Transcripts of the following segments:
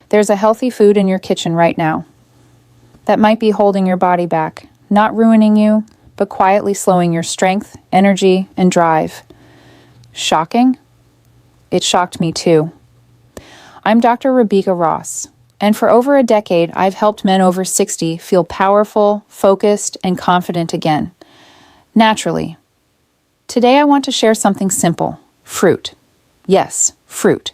There's a healthy food in your kitchen right now that might be holding your body back, not ruining you, but quietly slowing your strength, energy, and drive. Shocking? It shocked me too. I'm Dr. Rabeeca Ross, and for over a decade, I've helped men over 60 feel powerful, focused, and confident again. Naturally. Today I want to share something simple. Fruit. Yes, fruit.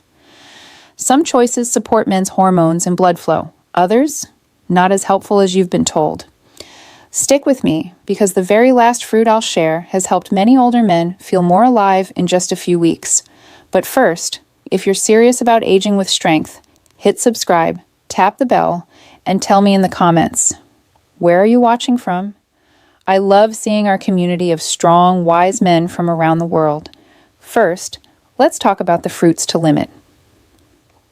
Some choices support men's hormones and blood flow. Others, not as helpful as you've been told. Stick with me, because the very last fruit I'll share has helped many older men feel more alive in just a few weeks. But first, if you're serious about aging with strength, hit subscribe, tap the bell, and tell me in the comments, where are you watching from? I love seeing our community of strong, wise men from around the world. First, let's talk about the fruits to limit.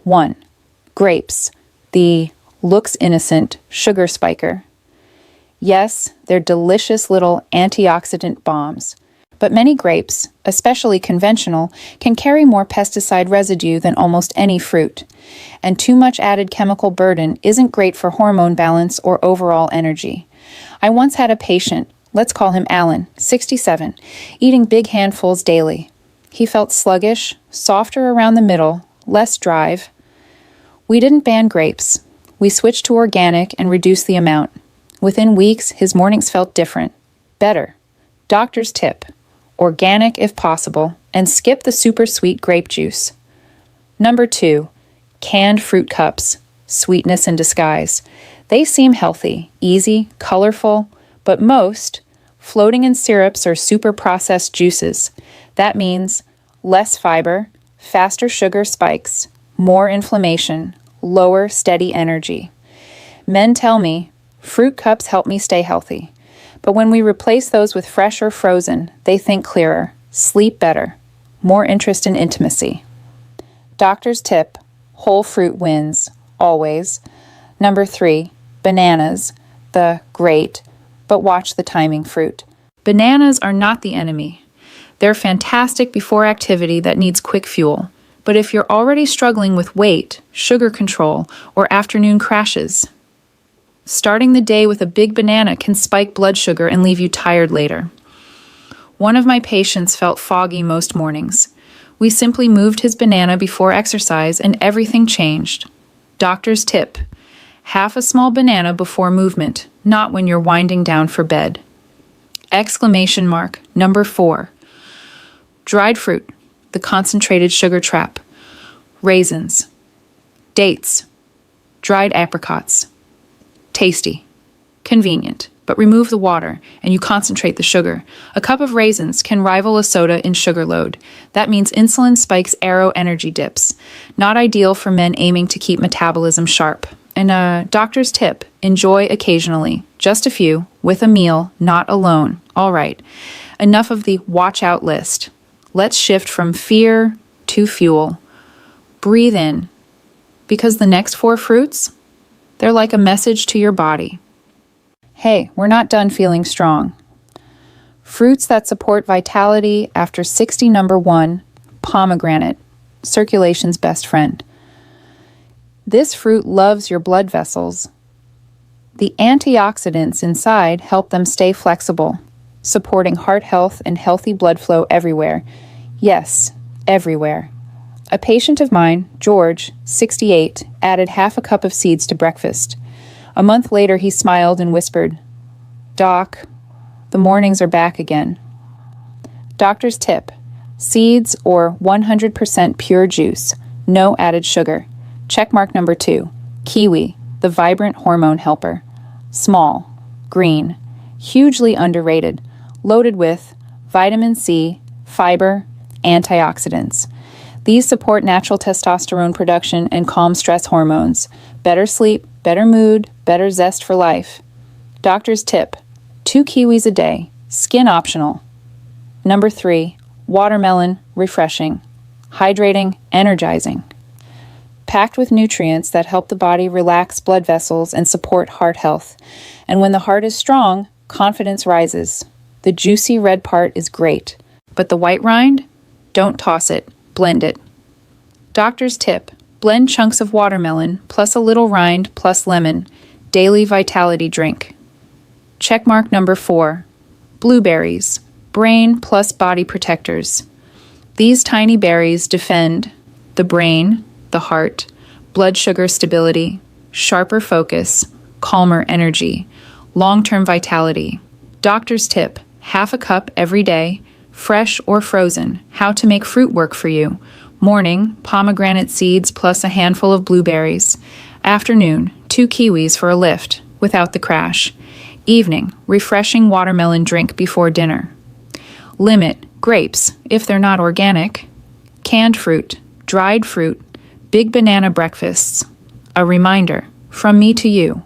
1. Grapes, the looks innocent sugar spiker. Yes, they're delicious little antioxidant bombs, but many grapes, especially conventional, can carry more pesticide residue than almost any fruit, and too much added chemical burden isn't great for hormone balance or overall energy. I once had a patient, let's call him Alan, 67, eating big handfuls daily. He felt sluggish, softer around the middle, less drive. We didn't ban grapes. We switched to organic and reduced the amount. Within weeks, his mornings felt different. Better. Doctor's tip. Organic if possible, and skip the super sweet grape juice. Number 2. Canned fruit cups. Sweetness in disguise. They seem healthy, easy, colorful, but most, floating in syrups or super processed juices. That means less fiber, faster sugar spikes, more inflammation, lower steady energy. Men tell me, fruit cups help me stay healthy. But when we replace those with fresh or frozen, they think clearer, sleep better, more interest in intimacy. Doctor's tip, whole fruit wins, always. Number 3, bananas, the great, but watch the timing fruit. Bananas are not the enemy. They're fantastic before activity that needs quick fuel. But if you're already struggling with weight, sugar control, or afternoon crashes, starting the day with a big banana can spike blood sugar and leave you tired later. One of my patients felt foggy most mornings. We simply moved his banana before exercise and everything changed. Doctor's tip, half a small banana before movement, not when you're winding down for bed. Exclamation mark. Number 4. Dried fruit, the concentrated sugar trap. Raisins. Dates. Dried apricots. Tasty. Convenient, but remove the water and you concentrate the sugar. A cup of raisins can rival a soda in sugar load. That means insulin spikes arrow energy dips. Not ideal for men aiming to keep metabolism sharp. And a doctor's tip, enjoy occasionally. Just a few, with a meal, not alone. All right, enough of the watch out list. Let's shift from fear to fuel. Breathe in, because the next 4 fruits, they're like a message to your body. Hey, we're not done feeling strong. Fruits that support vitality after 60. Number 1, pomegranate, circulation's best friend. This fruit loves your blood vessels. The antioxidants inside help them stay flexible, supporting heart health and healthy blood flow everywhere. Yes, everywhere. A patient of mine, George, 68, added half a cup of seeds to breakfast. A month later, he smiled and whispered, "Doc, the mornings are back again." Doctor's tip, seeds or 100% pure juice, no added sugar. Checkmark number 2, kiwi, the vibrant hormone helper. Small, green, hugely underrated, loaded with vitamin C, fiber, antioxidants. These support natural testosterone production and calm stress hormones. Better sleep, better mood, better zest for life. Doctor's tip, 2 kiwis a day, skin optional. Number 3, watermelon, refreshing, hydrating, energizing. Packed with nutrients that help the body relax blood vessels and support heart health. And when the heart is strong, confidence rises. The juicy red part is great, but the white rind? Don't toss it, blend it. Doctor's tip, Blend chunks of watermelon plus a little rind plus lemon. Daily vitality drink. Checkmark number 4. Blueberries. Brain plus body protectors. These tiny berries defend the brain, the heart, blood sugar stability, sharper focus, calmer energy, long-term vitality. Doctor's tip: half a cup every day, fresh or frozen. How to make fruit work for you. Morning, pomegranate seeds plus a handful of blueberries. Afternoon, 2 kiwis for a lift, without the crash. Evening, refreshing watermelon drink before dinner. Limit: grapes, if they're not organic. Canned fruit, dried fruit, big banana breakfasts. A reminder, from me to you.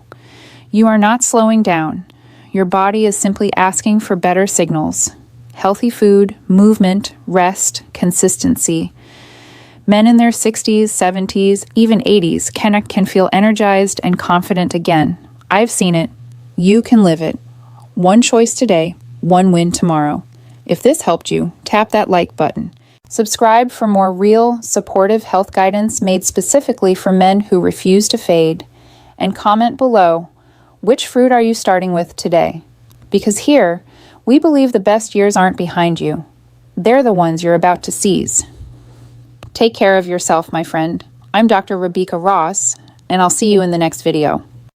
You are not slowing down. Your body is simply asking for better signals. Healthy food, movement, rest, consistency. Men in their 60s, 70s, even 80s can feel energized and confident again. I've seen it. You can live it. One choice today, one win tomorrow. If this helped you, tap that like button. Subscribe for more real, supportive health guidance made specifically for men who refuse to fade. And comment below, which fruit are you starting with today? Because here, we believe the best years aren't behind you. They're the ones you're about to seize. Take care of yourself, my friend. I'm Dr. Rabeeca Ross, and I'll see you in the next video.